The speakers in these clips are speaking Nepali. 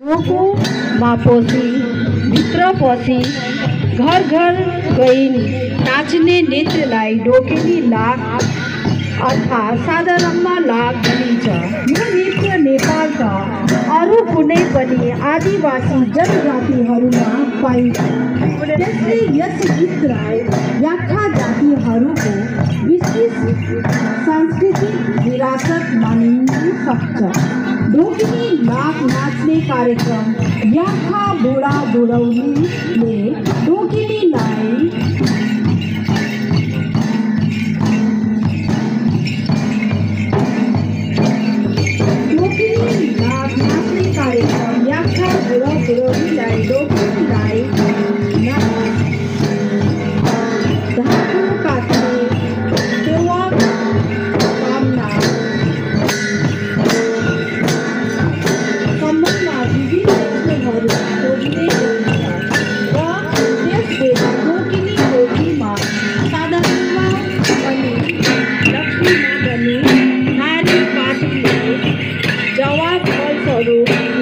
मा पसी भित्र पसी घर घर गइन् नाच्ने नृत्यलाई डोकेली लाग अर्थात् साधारणमा लाग भनिन्छ। यो नृत्य नेपालका अरू कुनै पनि आदिवासी जनजातिहरूमा पाइन्छ। त्यसले यस गीतलाई याक्खा जातिहरूको विशिष्ट सांस्कृतिक विरासत मानिन सक्छ। डोकेली लाग नाच्ने कार्यक्रम याक्खा बुढा बुढौलीले डोकेलीलाई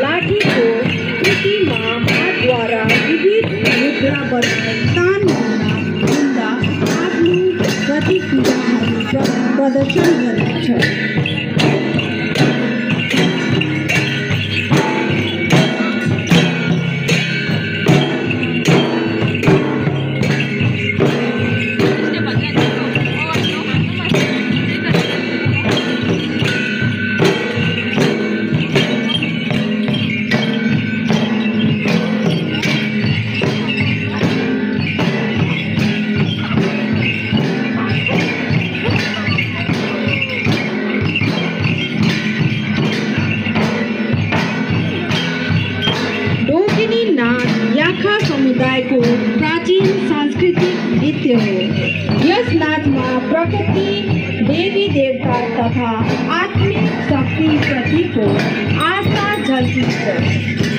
लाठीको कृतिमा हातद्वारा विविध मुद्रा स्थान हुँदा आफ्नो प्रतिक्रियाहरू प्रदर्शन गर्दछ। याक्खा समुदायको प्राचीन सांस्कृतिक नृत्य हो। यस नाचमा प्रकृति देवी देवता तथा आत्मिक शक्ति प्रतिको आस्था झल्किन्छ।